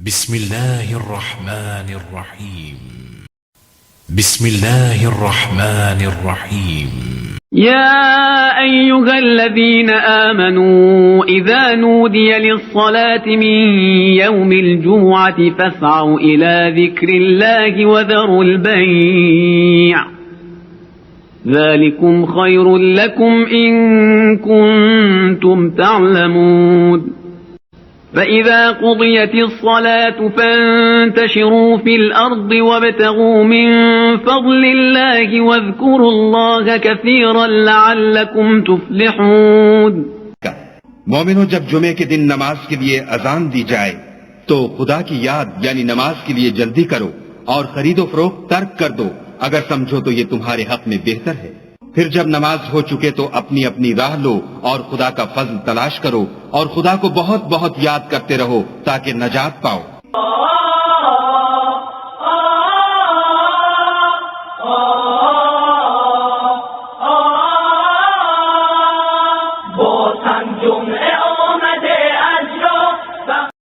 بسم الله الرحمن الرحيم بسم الله الرحمن الرحيم يا أيها الذين آمنوا إذا نودي للصلاة من يوم الجمعة فاسعوا إلى ذكر الله وذروا البيع ذلكم خير لكم إن كنتم تعلمون فإذا قضيت الصلاة فانتشروا في الأرض وابتغوا من فضل الله واذكروا الله كثيرا لعلكم تفلحون۔ مومنوں، جب جمعے کے دن نماز کے لیے اذان دی جائے تو خدا کی یاد یعنی نماز کے لیے جلدی کرو اور خرید و فروخت ترک کر دو اگر سمجھو تو یہ تمہارے حق میں بہتر ہے۔ پھر جب نماز ہو چکے تو اپنی اپنی راہ لو اور خدا کا فضل تلاش کرو اور خدا کو بہت بہت یاد کرتے رہو تاکہ نجات پاؤ۔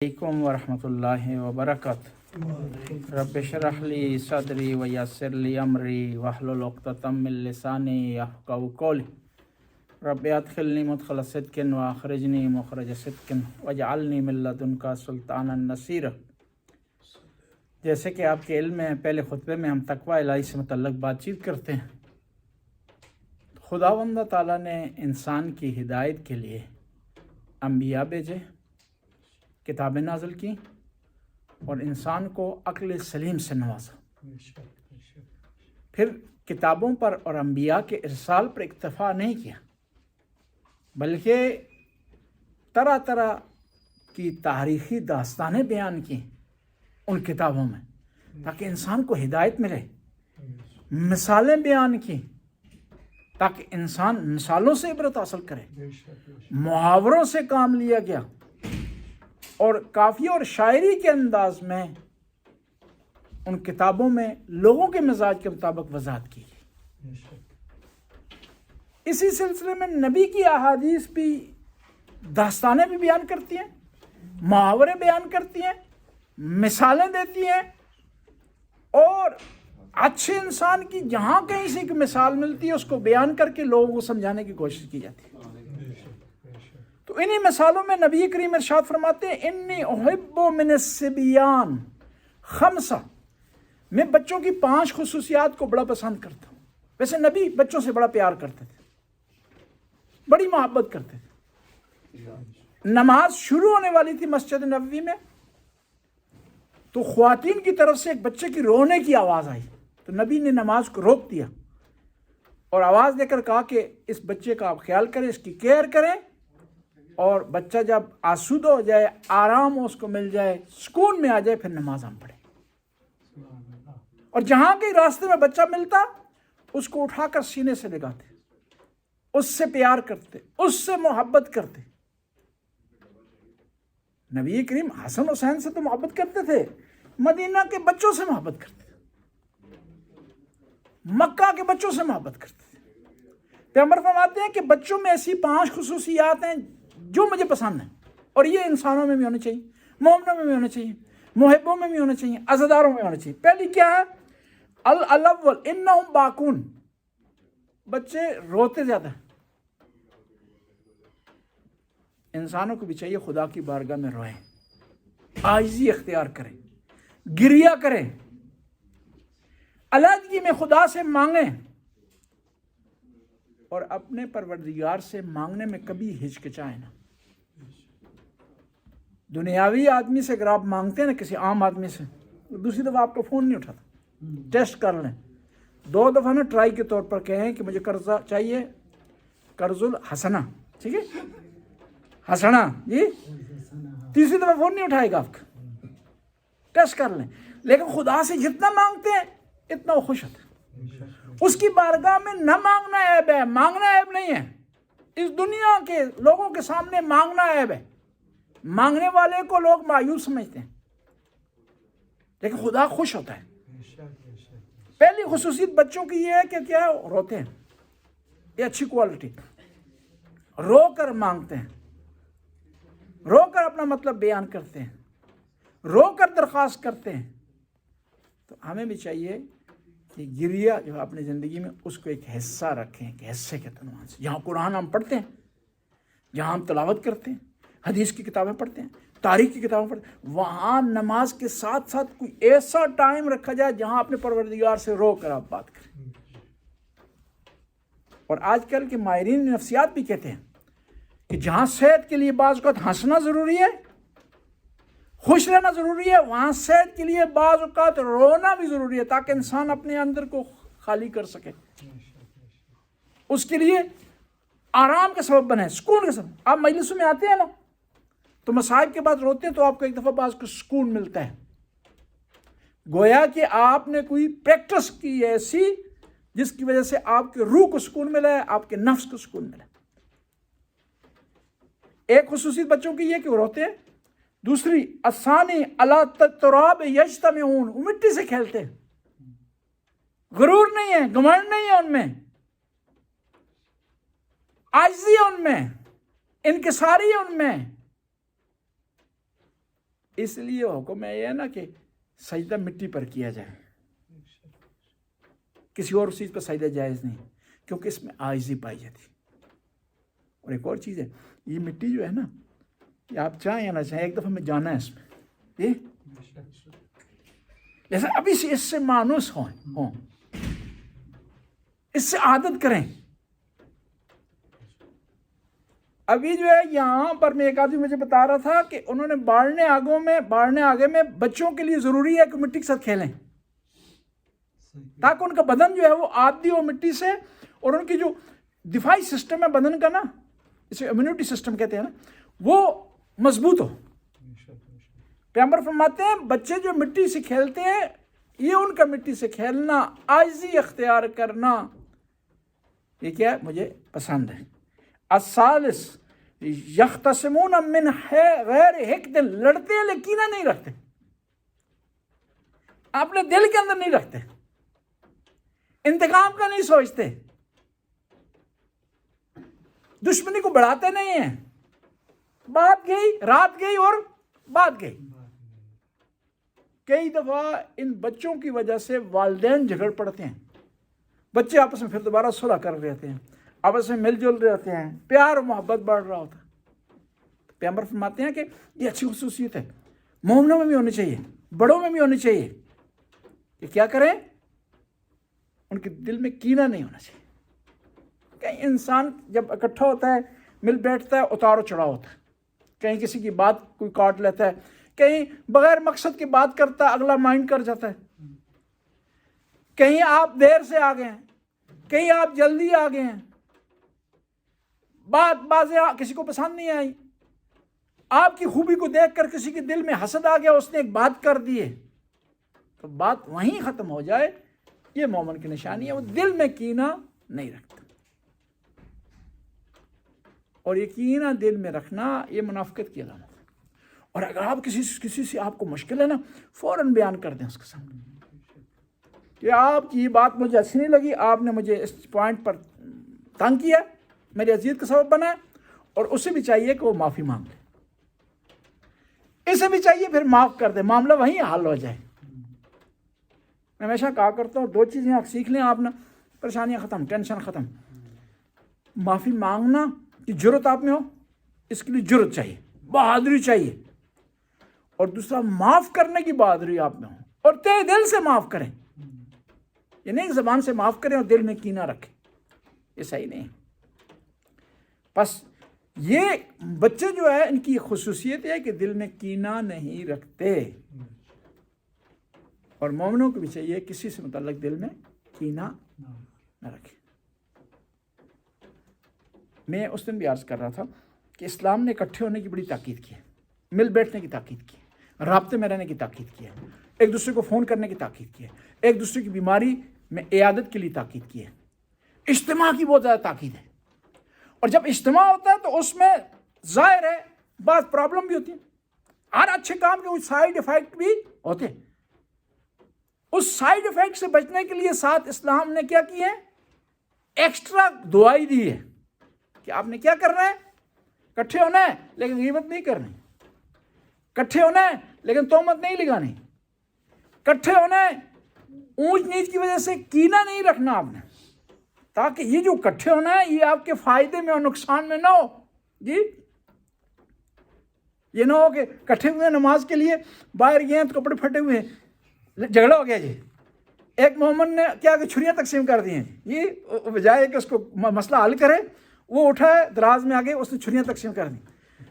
علیکم ورحمۃ اللہ وبرکاتہ۔ رب اشرح لی صدری ویسر لی امری واحلل عقدۃ من لسانی یفقہوا قولی۔ رب ادخلنی مدخل صدق واخرجنی مخرج صدق واجعلنی من لدنک سلطانا نصیرا۔ جیسے کہ آپ کے علم میں پہلے خطبے میں ہم تقوی الہی سے متعلق بات چیت کرتے ہیں، خداوند تعالیٰ نے انسان کی ہدایت کے لیے انبیاء بھیجے، کتابیں نازل کی اور انسان کو عقل سلیم سے نوازا۔ پھر کتابوں پر اور انبیاء کے ارسال پر اکتفا نہیں کیا، بلکہ طرح طرح کی تاریخی داستانیں بیان کی ان کتابوں میں تاکہ انسان کو ہدایت ملے، مثالیں بیان کی تاکہ انسان مثالوں سے عبرت حاصل کرے، محاوروں سے کام لیا گیا اور قافیہ اور شاعری کے انداز میں ان کتابوں میں لوگوں کے مزاج کے مطابق وضاحت کی گئی۔ اسی سلسلے میں نبی کی احادیث بھی داستانیں بھی بیان کرتی ہیں، محاورے بیان کرتی ہیں، مثالیں دیتی ہیں، اور اچھے انسان کی جہاں کہیں سے ایک مثال ملتی ہے اس کو بیان کر کے لوگوں کو سمجھانے کی کوشش کی جاتی ہے۔ تو انہی مثالوں میں نبی کریم ارشاد فرماتے ہیں انی احب من الصبیان خمسہ، میں بچوں کی 5 خصوصیات کو بڑا پسند کرتا ہوں۔ ویسے نبی بچوں سے بڑا پیار کرتے تھے، بڑی محبت کرتے تھے۔ نماز شروع ہونے والی تھی مسجد نبوی میں تو خواتین کی طرف سے ایک بچے کی رونے کی آواز آئی تو نبی نے نماز کو روک دیا اور آواز دے کر کہا کہ اس بچے کا آپ خیال کریں، اس کی کیئر کریں، اور بچہ جب آسودہ ہو جائے، آرام اس کو مل جائے، سکون میں آ جائے، پھر نماز ہم پڑھیں۔ اور جہاں کہیں راستے میں بچہ ملتا اس کو اٹھا کر سینے سے لگاتے، اس سے پیار کرتے، اس سے محبت کرتے۔ نبی کریم حسن حسین سے تو محبت کرتے تھے، مدینہ کے بچوں سے محبت کرتے تھے، مکہ کے بچوں سے محبت کرتے تھے۔ پیغمبر فرماتے ہیں کہ بچوں میں ایسی 5 خصوصیات ہیں جو مجھے پسند ہیں، اور یہ انسانوں میں بھی ہونے چاہیے، مومنوں میں بھی ہونے چاہیے، محبوں میں بھی ہونے چاہیے، عزاداروں میں ہونے چاہیے۔ پہلی کیا ہے؟ الاول انہم باکون، بچے روتے زیادہ ہیں۔ انسانوں کو بھی چاہیے خدا کی بارگاہ میں روئیں، عاجزی اختیار کریں، گریہ کریں، علیحدگی میں خدا سے مانگیں، اور اپنے پروردگار سے مانگنے میں کبھی ہچکچائیں نہ۔ دنیاوی آدمی سے اگر آپ مانگتے ہیں نا، کسی عام آدمی سے، دوسری دفعہ آپ کو فون نہیں اٹھاتا۔ ٹیسٹ کر لیں، 2 دفعہ نا ٹرائی کے طور پر کہیں کہ مجھے قرضہ چاہیے، قرض الحسنہ، ٹھیک ہے، حسنہ جی، تیسری دفعہ فون نہیں اٹھائے گا آپ کا۔ ٹیسٹ کر لیں، لیکن خدا سے جتنا مانگتے ہیں اتنا وہ خوش ہوتا ہے۔ اس کی بارگاہ میں نہ مانگنا عیب ہے، مانگنا عیب نہیں ہے۔ اس دنیا کے لوگوں کے سامنے مانگنا عیب ہے، مانگنے والے کو لوگ مایوس سمجھتے ہیں، لیکن خدا خوش ہوتا ہے۔ پہلی خصوصیت بچوں کی یہ ہے کہ کیا روتے ہیں، یہ اچھی کوالٹی، رو کر مانگتے ہیں، رو کر اپنا مطلب بیان کرتے ہیں، رو کر درخواست کرتے ہیں، تو ہمیں بھی چاہیے کہ گریہ جو اپنی زندگی میں اس کو ایک حصہ رکھیں، ایک حصے کے عنوان سے. جہاں قرآن ہم پڑھتے ہیں، جہاں ہم تلاوت کرتے ہیں، حدیث کی کتابیں پڑھتے ہیں، تاریخ کی کتابیں پڑھتے ہیں، وہاں نماز کے ساتھ ساتھ کوئی ایسا ٹائم رکھا جائے جہاں اپنے پروردگار سے رو کر آپ بات کریں. اور آج کل کے ماہرین نفسیات بھی کہتے ہیں کہ جہاں صحت کے لیے بعض اوقات ہنسنا ضروری ہے، خوش رہنا ضروری ہے، وہاں صحت کے لیے بعض اوقات رونا بھی ضروری ہے، تاکہ انسان اپنے اندر کو خالی کر سکے. اس کے لیے آرام کا سبب بنے، سکون کا سبب. آپ مجلسوں میں آتے ہیں نا تو مصائب کے بعد روتے ہیں تو آپ کو ایک دفعہ بعض کو سکون ملتا ہے، گویا کہ آپ نے کوئی پریکٹس کی ایسی جس کی وجہ سے آپ کے روح کو سکون ملا ہے، آپ کے نفس کو سکون ملا ہے. ایک خصوصیت بچوں کی یہ کہ وہ روتے ہیں. دوسری الثانی علی التراب یجتمعون، وہ مٹی سے کھیلتے ہیں، غرور نہیں ہے، گھمنڈ نہیں ہے ان میں، عاجزی ہے ان میں، انکساری ہے ان میں. اس لیے حکم ہے یہ نا کہ سجدہ مٹی پر کیا جائے، کسی اور چیز پر سجدہ جائز نہیں، کیونکہ اس میں عاجزی پائی جاتی. اور ایک اور چیز ہے، یہ مٹی جو ہے نا، کہ آپ چاہیں یا نہ چاہیں ایک دفعہ میں جانا ہے اس میں. جیسے ابھی سے اس سے مانوس ہوں، اس سے عادت کریں. ابھی جو ہے یہاں پر میں ایک آدمی مجھے بتا رہا تھا کہ انہوں نے باڑنے آگے میں بچوں کے لیے ضروری ہے کہ مٹی کے ساتھ کھیلیں تاکہ ان کا بدن جو ہے وہ عادی ہو مٹی سے، اور ان کی جو دفاعی سسٹم ہے بدن کا نا، اسے امیونٹی سسٹم کہتے ہیں نا، وہ مضبوط ہو. پیغمبر فرماتے ہیں بچے جو مٹی سے کھیلتے ہیں، یہ ان کا مٹی سے کھیلنا، عاجزی اختیار کرنا، یہ کیا ہے؟ مجھے پسند ہے. الثالث یختصمون من غیر حقد، لڑتے ہیں لیکن کینہ نہیں رکھتے، اپنے دل کے اندر نہیں رکھتے، انتقام کا نہیں سوچتے، دشمنی کو بڑھاتے نہیں ہیں. بات گئی، رات گئی اور بات گئی. کئی دفعہ ان بچوں کی وجہ سے والدین جھگڑ پڑتے ہیں، بچے آپس میں پھر دوبارہ صلح کر رہتے ہیں، آپس میں مل جل رہتے ہیں، پیار و محبت بڑھ رہا ہوتا ہے. پیغمبر فرماتے ہیں کہ یہ اچھی خصوصیت ہے، مومنوں میں بھی ہونی چاہیے، بڑوں میں بھی ہونی چاہیے، کہ کیا کریں؟ ان کے دل میں کینہ نہیں ہونا چاہیے. کہیں انسان جب اکٹھا ہوتا ہے، مل بیٹھتا ہے، اتار و چڑھاؤ ہوتا ہے، کہیں کسی کی بات کوئی کاٹ لیتا ہے، کہیں بغیر مقصد کی بات کرتا ہے، اگلا مائنڈ کر جاتا ہے، کہیں آپ دیر سے آ گئے ہیں، کہیں آپ جلدی آ گئے ہیں، بازیں کسی کو پسند نہیں آئی، آپ کی خوبی کو دیکھ کر کسی کے دل میں حسد آ گیا، اس نے ایک بات کر دی ہے، تو بات وہیں ختم ہو جائے. یہ مومن کی نشانی ہے، وہ دل میں کینہ نہیں رکھتا. اور یہ کینہ دل میں رکھنا یہ منافقت کی علامت ہے. اور اگر آپ کسی سے آپ کو مشکل ہے نا، فوراً بیان کر دیں اس کے سامنے کہ آپ کی یہ بات مجھے اچھی نہیں لگی، آپ نے مجھے اس پوائنٹ پر تنگ کیا، میری اذیت کا سبب بنا ہے. اور اسے بھی چاہیے کہ وہ معافی مانگ لے، اسے بھی چاہیے پھر معاف کر دے، معاملہ وہیں حل ہو جائے. میں ہمیشہ کہا کرتا ہوں 2 چیزیں آپ سیکھ لیں، آپ نا پریشانیاں ختم، ٹینشن ختم. معافی مانگنا کی جرت آپ میں ہو، اس کے لیے جرت چاہیے، بہادری چاہیے. اور دوسرا معاف کرنے کی بہادری آپ میں ہو، اور تہ دل سے معاف کریں. یہ نہیں کہ زبان سے معاف کریں اور دل میں کینہ رکھیں، یہ صحیح نہیں. بس یہ بچے جو ہے ان کی خصوصیت ہے کہ دل میں کینہ نہیں رکھتے. اور مومنوں کو بھی چاہیے کسی سے متعلق دل میں کینہ نہ رکھے. میں اس دن بھی عرض کر رہا تھا کہ اسلام نے اکٹھے ہونے کی بڑی تاکید کی ہے، مل بیٹھنے کی تاکید کی ہے، رابطے میں رہنے کی تاکید کی ہے، ایک دوسرے کو فون کرنے کی تاکید کی ہے، ایک دوسرے کی بیماری میں عیادت کے لیے تاکید کی ہے. اجتماع کی بہت زیادہ تاکید ہے. اور جب اجتماع ہوتا ہے تو اس میں ظاہر ہے بعض پرابلم بھی ہوتی ہیں، ہر اچھے کام کے کچھ سائیڈ ایفیکٹ بھی ہوتے ہیں. اس سائیڈ ایفیکٹ سے بچنے کے لیے ساتھ اسلام نے کیا کی ہے؟ ایکسٹرا دعائی دی ہے کہ آپ نے کیا کرنا ہے؟ اکٹھے ہونا ہے لیکن غیبت نہیں کرنی، اکٹھے ہونا ہے لیکن تہمت نہیں لگانی. کٹھے ہونا ہے, اونچ نیچ کی وجہ سے کینہ نہیں رکھنا آپ نے, تاکہ یہ جو کٹھے ہونا ہے یہ آپ کے فائدے میں اور نقصان میں نہ ہو. جی یہ نہ ہو کہ کٹھے ہوئے نماز کے لیے, باہر گئے ہیں تو کپڑے پھٹے ہوئے ہیں, جھگڑا ہو گیا جی. ایک مومن نے کیا کہ چھریاں تقسیم کر دی ہیں, یہ بجائے کہ اس کو مسئلہ حل کرے, وہ اٹھا ہے دراز میں آگے اس نے چھریاں تقسیم کر دی.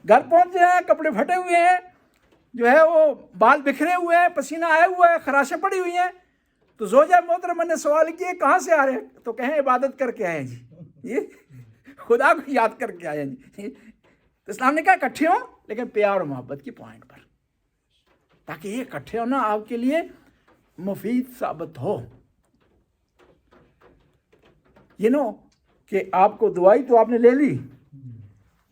گھر پہنچے ہیں, کپڑے پھٹے ہوئے ہیں, جو ہے وہ بال بکھرے ہوئے ہیں, پسینہ آیا ہوا ہے, خراشیں پڑی ہوئی ہیں. تو زوجہ محترمہ نے سوال کیا کہاں سے آ رہے ہیں؟ تو کہیں عبادت کر کے آئے ہیں جی, یہ خدا کو یاد کر کے آئے ہیں جی. تو اسلام نے کہا اکٹھے ہوں لیکن پیار اور محبت کی پوائنٹ پر, تاکہ یہ اکٹھے ہونا آپ کے لیے مفید ثابت ہو. یہ نو کہ آپ کو دوائی تو آپ نے لے لی,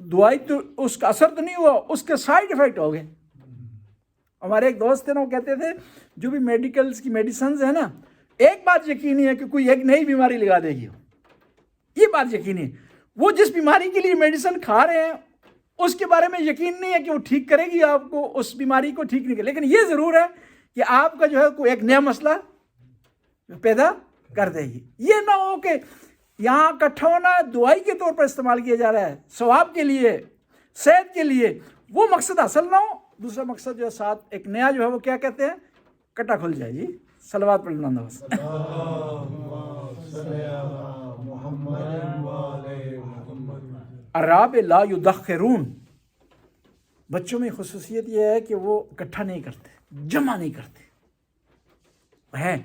دوائی تو اس کا اثر تو نہیں ہوا, اس کے سائیڈ ایفیکٹ ہو گئے. ہمارے ایک دوست تھے نا, وہ کہتے تھے جو بھی میڈیکلز کی میڈیسنز ہیں نا, ایک بات یقینی ہے کہ کوئی ایک نئی بیماری لگا دے گی. یہ بات یقینی ہے, وہ جس بیماری کے لیے میڈیسن کھا رہے ہیں اس کے بارے میں یقین نہیں ہے کہ وہ ٹھیک کرے گی آپ کو, اس بیماری کو ٹھیک نہیں کرے, لیکن یہ ضرور ہے کہ آپ کا جو ہے کوئی ایک نیا مسئلہ پیدا کر دے گی. یہ نہ ہو کہ یہاں اکٹھا ہونا دعائی کے طور پر استعمال کیا جا رہا ہے, ثواب کے لیے, صحت کے لیے, وہ مقصد حاصل نہ ہو. دوسرا مقصد جو ہے ساتھ ایک نیا جو ہے وہ کیا کہتے ہیں, کٹا کھل جائے جی. صلوات پڑھ لینا بس. الرابع لا یدخرون, بچوں میں خصوصیت یہ ہے کہ وہ اکٹھا نہیں کرتے, جمع نہیں کرتے ہیں.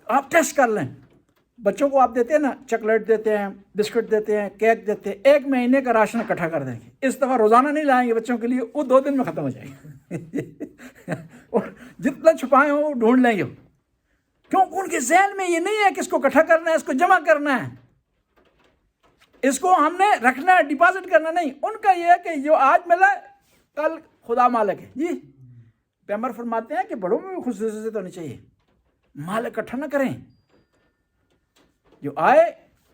آپ ٹیسٹ کر لیں, بچوں کو آپ دیتے ہیں نا, چاکلیٹ دیتے ہیں, بسکٹ دیتے ہیں, کیک دیتے ہیں, 1 مہینے کا راشن اکٹھا کر دیں گے. اس دفعہ روزانہ نہیں لائیں گے بچوں کے لیے, وہ 2 دن میں ختم ہو جائے گا. اور جتنا چھپائے ہوں وہ ڈھونڈ لیں گے. کیوں؟ ان کے ذہن میں یہ نہیں ہے کہ اس کو اکٹھا کرنا ہے, اس کو جمع کرنا ہے, اس کو ہم نے رکھنا ہے, ڈپازٹ کرنا نہیں. ان کا یہ ہے کہ جو آج ملا کل خدا مالک ہے جی. پیغمبر فرماتے ہیں کہ بڑوں میں بھی خصوصیت ہونی چاہیے, مال اکٹھا نہ کریں, جو آئے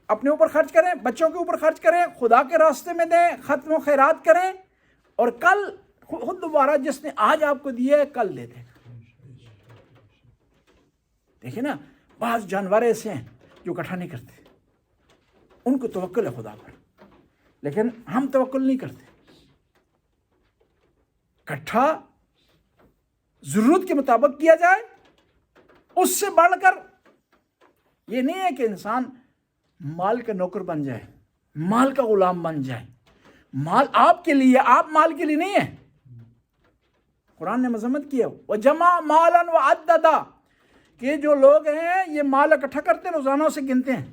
اپنے اوپر خرچ کریں, بچوں کے اوپر خرچ کریں, خدا کے راستے میں دیں, ختم و خیرات کریں, اور کل خود دوبارہ جس نے آج آپ کو دیا ہے کل دے دیں. دیکھیں نا, بعض جانور ایسے ہیں جو اکٹھا نہیں کرتے, ان کو توکل ہے خدا پر, لیکن ہم توکل نہیں کرتے. اکٹھا ضرورت کے مطابق کیا جائے, اس سے بڑھ کر یہ نہیں ہے کہ انسان مال کا نوکر بن جائے, مال کا غلام بن جائے. مال آپ کے لیے, آپ مال کے لیے نہیں ہے. قرآن نے مذمت کیا, وَجَمَعَ مَالًا وَعَدَّدَ, کہ جو لوگ ہیں یہ مال اکٹھا کرتے ہیں, روزانہ اسے گنتے ہیں.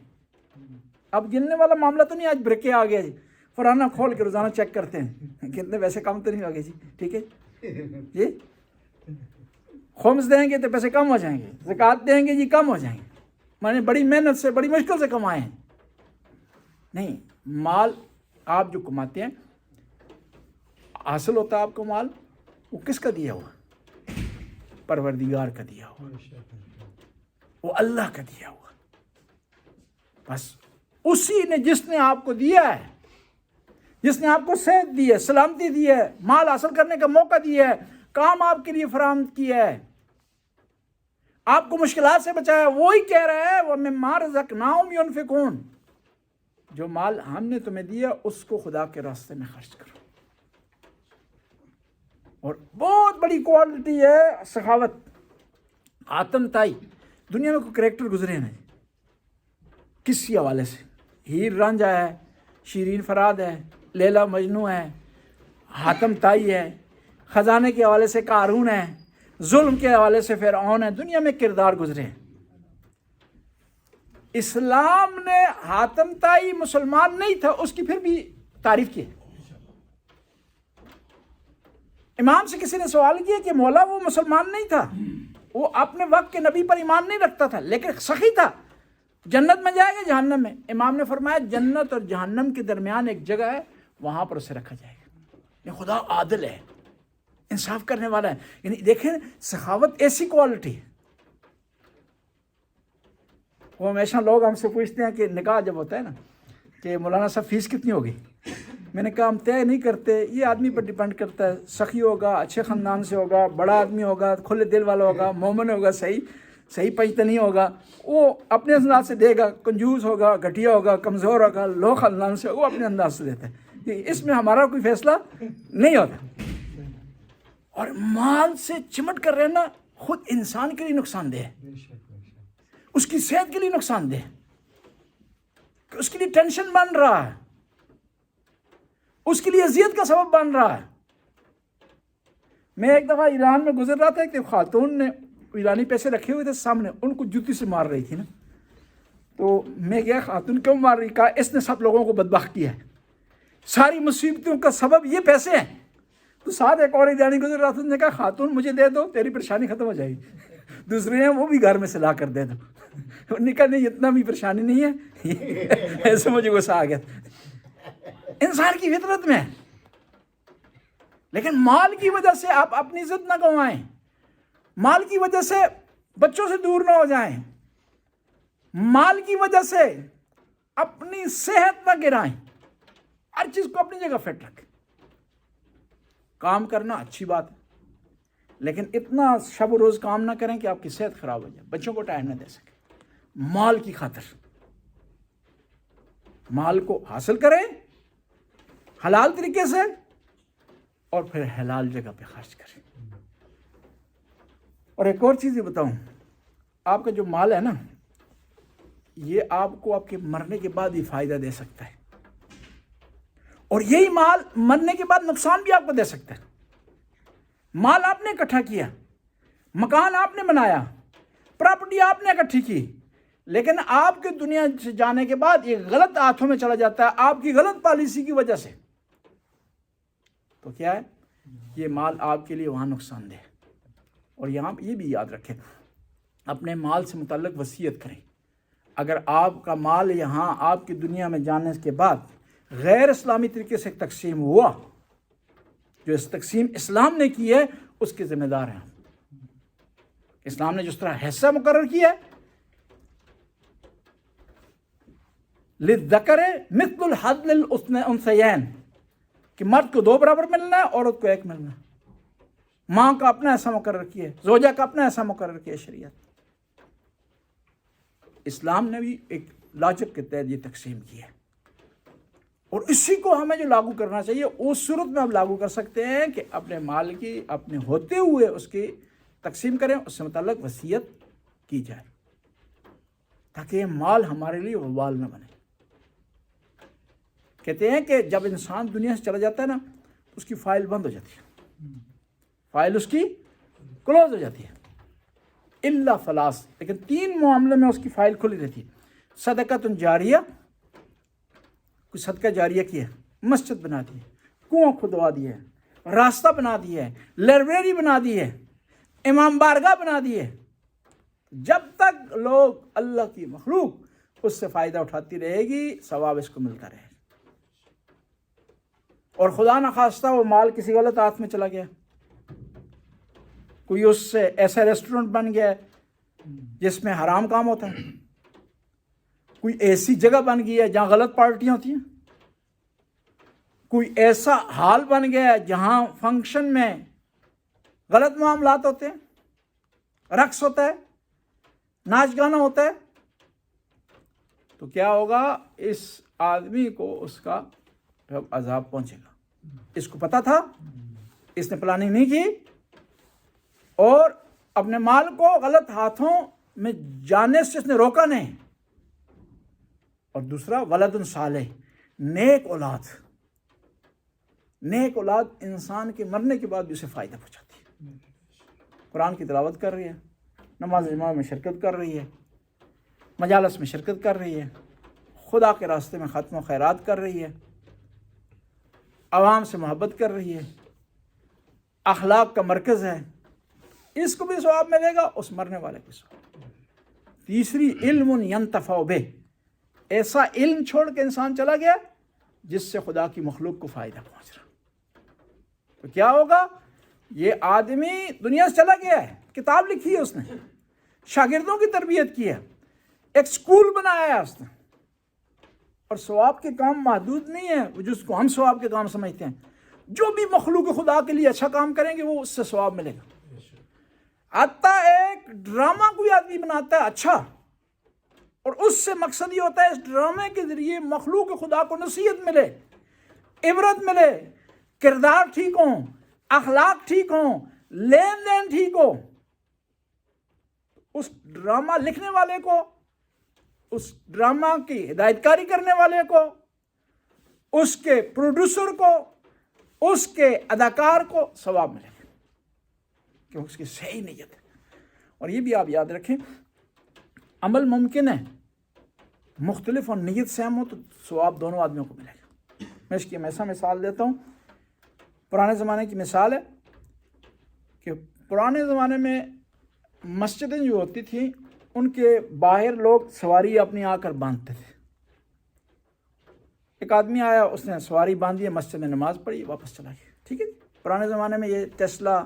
اب گننے والا معاملہ تو نہیں, آج برکے آ گیا جی, فرانا کھول کے روزانہ چیک کرتے ہیں کتنے پیسے کم تو نہیں ہو گئے جی. ٹھیک ہے جی, خمس دیں گے تو پیسے کم ہو جائیں گے, زکوٰۃ دیں گے جی کم ہو جائیں گے, میں نے بڑی محنت سے بڑی مشکل سے کمائے ہیں. نہیں, مال آپ جو کماتے ہیں, حاصل ہوتا ہے آپ کو مال, وہ کس کا دیا ہوا؟ پروردگار کا دیا ہوا, وہ اللہ کا دیا ہوا. بس اسی نے, جس نے آپ کو دیا ہے, جس نے آپ کو صحت دی ہے, سلامتی دی ہے, مال حاصل کرنے کا موقع دیا ہے, کام آپ کے لیے فراہم کیا ہے, آپ کو مشکلات سے بچایا, وہی کہہ رہا ہے وَمِمَّا رَزَقْنَاهُمْ يُنْفِقُونَ, جو مال ہم نے تمہیں دیا اس کو خدا کے راستے میں خرچ کرو. اور بہت بڑی کوالٹی ہے سخاوت. آتم تائی, دنیا میں کوئی کریکٹر گزرے ہیں کسی حوالے سے, ہیر رانجھا ہے, شیرین فراد ہے, لیلا مجنو ہے, حاتم تائی ہے, خزانے کے حوالے سے قارون ہے, ظلم کے حوالے سے فرعون ہے, دنیا میں کردار گزرے ہیں. اسلام نے حاتم تائی مسلمان نہیں تھا, اس کی پھر بھی تعریف کی. امام سے کسی نے سوال کیا کہ مولا وہ مسلمان نہیں تھا, وہ اپنے وقت کے نبی پر ایمان نہیں رکھتا تھا, لیکن سخی تھا, جنت میں جائے گا جہنم میں؟ امام نے فرمایا جنت اور جہنم کے درمیان ایک جگہ ہے, وہاں پر اسے رکھا جائے گا. یہ خدا عادل ہے, انصاف کرنے والا ہے. یعنی دیکھیں سخاوت ایسی کوالٹی ہے. وہ ہمیشہ لوگ ہم سے پوچھتے ہیں کہ نکاح جب ہوتا ہے نا کہ مولانا صاحب فیس کتنی ہوگی, میں نے کہا ہم طے نہیں کرتے، یہ آدمی پر ڈیپینڈ کرتا ہے، سخی ہوگا، اچھے خاندان سے ہوگا، بڑا آدمی ہوگا، کھلے دل والا ہوگا، مومن ہوگا، صحیح پنجتنی ہوگا، وہ اپنے انداز سے دے گا، کنجوس ہوگا، گھٹیا ہوگا، کمزور ہوگا، لو خاندان سے ہوگا، وہ اپنے انداز سے دیتا ہے، اس میں ہمارا کوئی فیصلہ نہیں ہوتا۔ اور مال سے چمٹ کر رہنا خود انسان کے لیے نقصان دہ ہے، اس کی صحت کے لیے نقصان دہ ہے، اس کے لیے ٹینشن بن رہا ہے، اس کے لیے اذیت کا سبب بن رہا ہے۔ میں ایک دفعہ ایران میں گزر رہا تھا، ایک خاتون نے ایرانی پیسے رکھے ہوئے تھے سامنے، ان کو جوتی سے مار رہی تھی نا، تو میں گیا خاتون کیوں مار رہی؟ کہا اس نے سب لوگوں کو بدبخت کیا ہے، ساری مصیبتوں کا سبب یہ پیسے ہیں۔ تو ساتھ ایک اور ایرانی گزر رہا تھا، نے کہا خاتون مجھے دے دو تیری پریشانی ختم ہو جائے گی، دوسرے ہیں وہ بھی گھر میں سے لا کر دے دو۔ انہوں نے کہا نہیں اتنا بھی پریشانی نہیں ہے، ایسے مجھے غصہ آ گیا۔ انسان کی فطرت میں، لیکن مال کی وجہ سے آپ اپنی عزت نہ گنوائیں، مال کی وجہ سے بچوں سے دور نہ ہو جائیں، مال کی وجہ سے اپنی صحت نہ گرائیں، ہر چیز کو اپنی جگہ فٹ رکھیں۔ کام کرنا اچھی بات ہے، لیکن اتنا شب و روز کام نہ کریں کہ آپ کی صحت خراب ہو جائے، بچوں کو ٹائم نہ دے سکیں۔ مال کی خاطر مال کو حاصل کریں حلال طریقے سے، اور پھر حلال جگہ پہ خرچ کریں۔ اور ایک اور چیز یہ بتاؤں، آپ کا جو مال ہے نا، یہ آپ کو آپ کے مرنے کے بعد ہی فائدہ دے سکتا ہے، اور یہی مال مرنے کے بعد نقصان بھی آپ کو دے سکتا ہے۔ مال آپ نے اکٹھا کیا، مکان آپ نے بنایا، پراپرٹی آپ نے اکٹھی کی، لیکن آپ کے دنیا سے جانے کے بعد یہ غلط ہاتھوں میں چلا جاتا ہے آپ کی غلط پالیسی کی وجہ سے، تو کیا ہے؟ یہ مال آپ کے لیے وہاں نقصان دہ ہے۔ اور یہاں یہ بھی یاد رکھیں، اپنے مال سے متعلق وصیت کریں۔ اگر آپ کا مال یہاں آپ کی دنیا میں جانے کے بعد غیر اسلامی طریقے سے تقسیم ہوا، جو اس تقسیم اسلام نے کی ہے اس کے ذمہ دار ہیں۔ اسلام نے جس طرح حصہ مقرر کیا ہے، للذکر مثل الحظ الانثیین، کہ مرد کو 2 برابر ملنا ہے، عورت کو 1 ملنا ہے۔ ماں کا اپنا ایسا مقرر کیا ہے، زوجہ کا اپنا ایسا مقرر کیا ہے شریعت۔ اسلام نے بھی ایک لاجک کے تحت یہ تقسیم کی ہے، اور اسی کو ہمیں جو لاگو کرنا چاہیے، اس صورت میں ہم لاگو کر سکتے ہیں کہ اپنے مال کی اپنے ہوتے ہوئے اس کی تقسیم کریں، اس سے متعلق وصیت کی جائے، تاکہ یہ مال ہمارے لیے وبال نہ بنے۔ کہتے ہیں کہ جب انسان دنیا سے چلا جاتا ہے نا، تو اس کی فائل بند ہو جاتی ہے، فائل اس کی کلوز ہو جاتی ہے، الا ثلاث، لیکن 3 معاملے میں اس کی فائل کھلی رہتی ہے۔ صدقۃ جاریہ، کوئی صدقہ جاریہ کیا ہے، مسجد بنا دی ہے، کنواں کھدوا دیا ہے، راستہ بنا دیا ہے، لائبریری بنا دی ہے، امام بارگاہ بنا دی ہے، جب تک لوگ اللہ کی مخلوق اس سے فائدہ اٹھاتی رہے گی، ثواب اس کو ملتا رہے گا۔ اور خدا نخواستہ وہ مال کسی غلط ہاتھ میں چلا گیا، کوئی اس سے ایسا ریسٹورنٹ بن گیا جس میں حرام کام ہوتا ہے، کوئی ایسی جگہ بن گئی ہے جہاں غلط پارٹیاں ہوتی ہیں، کوئی ایسا حال بن گیا ہے جہاں فنکشن میں غلط معاملات ہوتے ہیں، رقص ہوتا ہے، ناچ گانا ہوتا ہے، تو کیا ہوگا؟ اس آدمی کو اس کا عذاب پہنچے گا۔ اس کو پتا تھا، اس نے پلاننگ نہیں کی، اور اپنے مال کو غلط ہاتھوں میں جانے سے اس نے روکا نہیں۔ اور دوسرا ولد صالح، نیک اولاد۔ نیک اولاد انسان کے مرنے کے بعد بھی اسے فائدہ پہنچاتی ہے، قرآن کی تلاوت کر رہی ہے، نماز جمعہ میں شرکت کر رہی ہے، مجالس میں شرکت کر رہی ہے، خدا کے راستے میں ختم و خیرات کر رہی ہے، عوام سے محبت کر رہی ہے، اخلاق کا مرکز ہے، اس کو بھی ثواب ملے گا، اس مرنے والے کو ثواب۔ تیسری علم ینتفع بہ، ایسا علم چھوڑ کے انسان چلا گیا جس سے خدا کی مخلوق کو فائدہ پہنچ رہا، تو کیا ہوگا؟ یہ آدمی دنیا سے چلا گیا ہے، کتاب لکھی ہے اس نے، شاگردوں کی تربیت کی ہے، ایک سکول بنایا ہے اس نے، اور ثواب کے کام محدود نہیں ہیں وہ جس کو ہم ثواب کے کام سمجھتے ہیں. جو بھی مخلوق خدا کے لیے اچھا کام کریں گے وہ اس سے ثواب ملے گا. حتیٰ ایک ڈرامہ کوئی آدمی بناتا ہے اچھا، اور اس سے مقصد یہ ہوتا ہے اس ڈرامے کے ذریعے مخلوق خدا کو نصیحت ملے، عبرت ملے، کردار ٹھیک ہوں، اخلاق ٹھیک ہوں، لین دین ٹھیک ہو. اس ڈرامہ لکھنے والے کو، اس ڈرامہ کی ہدایت کاری کرنے والے کو، اس کے پروڈیوسر کو، اس کے اداکار کو ثواب ملے گا کیونکہ اس کی صحیح نیت ہے. اور یہ بھی آپ یاد رکھیں، عمل ممکن ہے مختلف اور نیت سیم ہو تو ثواب دونوں آدمیوں کو ملے گا. میں اس کی ہمیشہ مثال دیتا ہوں. پرانے زمانے کی مثال ہے کہ پرانے زمانے میں مسجدیں جو ہوتی تھیں ان کے باہر لوگ سواری اپنی آ کر باندھتے تھے. ایک آدمی آیا، اس نے سواری باندھی، مسجد میں نماز پڑھی، واپس چلا گیا. ٹھیک ہے. پرانے زمانے میں یہ ٹیسلا،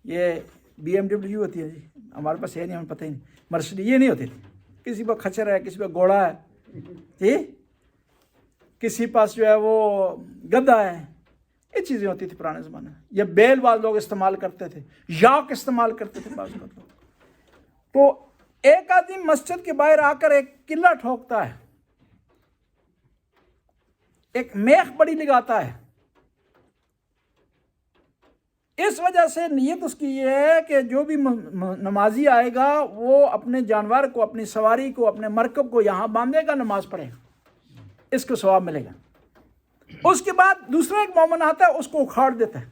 یہ BMW ہوتی ہے جی، ہمارے پاس ہے نہیں، ہمیں پتہ ہی نہیں. مرسڈیز یہ نہیں ہوتی تھی. کسی پہ کھچر ہے، کسی پہ گھوڑا ہے جی، کسی پاس جو ہے وہ گدھا ہے. یہ چیزیں ہوتی تھی پرانے زمانے میں. یہ بیل بعض لوگ استعمال کرتے تھے، یاک استعمال کرتے تھے بعض لوگ. تو ایک آدمی مسجد کے باہر آ کر ایک قلعہ ٹھوکتا ہے، ایک میخ بڑی لگاتا ہے. اس وجہ سے نیت اس کی یہ ہے کہ جو بھی نمازی آئے گا وہ اپنے جانور کو، اپنی سواری کو، اپنے مرکب کو یہاں باندھے گا، نماز پڑھے گا، اس کو ثواب ملے گا. اس کے بعد دوسرا ایک مومن آتا ہے، اس کو اکھاڑ دیتا ہے.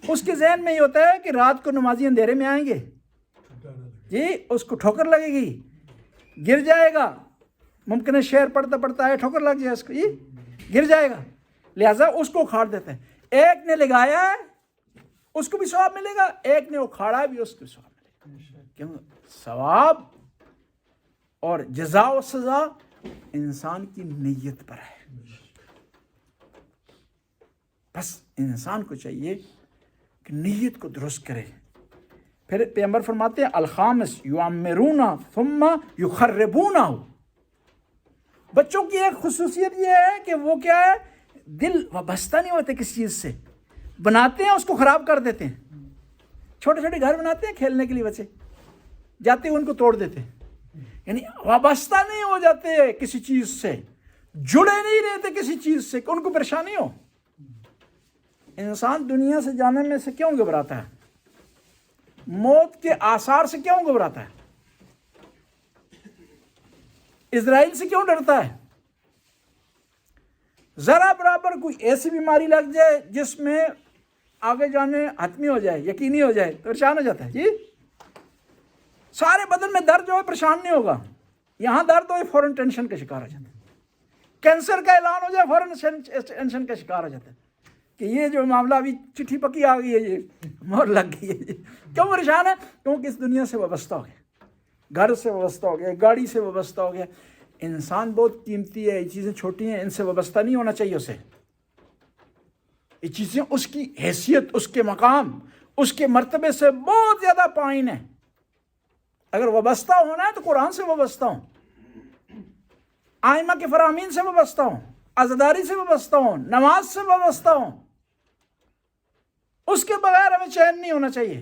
اس کے ذہن میں یہ ہوتا ہے کہ رات کو نمازی اندھیرے میں آئیں گے جی، اس کو ٹھوکر لگے گی، گر جائے گا. ممکن ہے شعر پڑھتا پڑھتا ہے ٹھوکر لگ جائے اس کو، جی گر جائے گا، لہٰذا اس کو اکھاڑ دیتا ہے. ایک نے لگایا ہے اس کو بھی ثواب ملے گا، ایک نے اکھاڑا بھی اس کو بھی ثواب ملے گا. کیوں؟ ثواب اور جزا و سزا انسان کی نیت پر ہے. بس انسان کو چاہیے کہ نیت کو درست کرے. پھر پیغمبر فرماتے ہیں الخامس یعمرون ثم یخربون. بچوں کی ایک خصوصیت یہ ہے کہ وہ کیا ہے، دل وابستہ نہیں ہوتے کسی چیز سے، بناتے ہیں اس کو خراب کر دیتے ہیں. چھوٹے چھوٹے گھر بناتے ہیں کھیلنے کے لیے، بچے جاتے ہیں ان کو توڑ دیتے ہیں. یعنی وابستہ نہیں ہو جاتے کسی چیز سے، جڑے نہیں رہتے کسی چیز سے کہ ان کو پریشانی ہو. انسان دنیا سے جانے میں سے کیوں گھبراتا ہے؟ موت کے آثار سے کیوں گھبراتا ہے؟ اسرائیل سے کیوں ڈرتا ہے؟ ذرا برابر کوئی ایسی بیماری لگ جائے جس میں آگے جانے حتمی ہو جائے، یقینی ہو جائے، تو پریشان ہو جاتا ہے. جی سارے بدن میں درد جو ہے پریشان نہیں ہوگا، یہاں درد ہو فوراً ٹینشن کا شکار ہو جاتا ہے. کینسر کا اعلان ہو جائے فوراً ٹینشن کا شکار ہو جاتا ہے کہ یہ جو معاملہ ابھی چٹھی پکی آ گئی ہے، یہ مہر لگ گئی ہے. کیوں پریشان ہے؟ کیونکہ اس دنیا سے وابستہ ہو گیا، گھر سے وابستہ ہو گیا، گاڑی سے وابستہ ہو گیا. انسان بہت قیمتی ہے، یہ چیزیں چھوٹی ہیں، ان سے وابستہ نہیں ہونا چاہیے اسے. یہ چیزیں اس کی حیثیت، اس کے مقام، اس کے مرتبے سے بہت زیادہ پائن ہے. اگر وابستہ ہونا ہے تو قرآن سے وابستہ ہوں، آئمہ کے فرامین سے وابستہ ہوں، عزاداری سے وابستہ ہوں، نماز سے وابستہ ہوں. اس کے بغیر ہمیں چین نہیں ہونا چاہیے.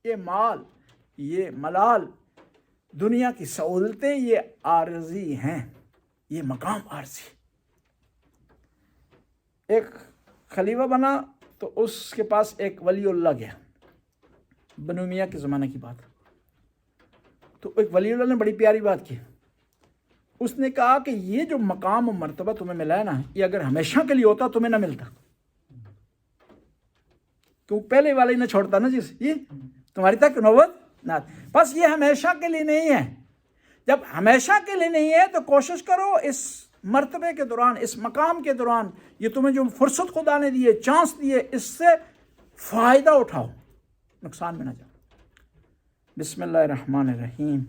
یہ مال، یہ ملال، دنیا کی سہولتیں یہ عارضی ہیں، یہ مقام عارضی. ایک خلیفہ بنا تو اس کے پاس ایک ولی اللہ گیا، بنو میاں کے زمانے کی بات. تو ایک ولی اللہ نے بڑی پیاری بات کی. اس نے کہا کہ یہ جو مقام و مرتبہ تمہیں ملا ہے نا، یہ اگر ہمیشہ کے لیے ہوتا تمہیں نہ ملتا. کیوں؟ پہلے والا ہی نہ چھوڑتا نا جس، یہ تمہاری تک نوبت نہ. بس یہ ہمیشہ کے لیے نہیں ہے. جب ہمیشہ کے لیے نہیں ہے تو کوشش کرو اس مرتبے کے دوران، اس مقام کے دوران، یہ تمہیں جو فرصت خدا نے دی ہے، چانس دی ہے، اس سے فائدہ اٹھاؤ، نقصان میں نہ جاؤ. بسم اللہ الرحمن الرحیم.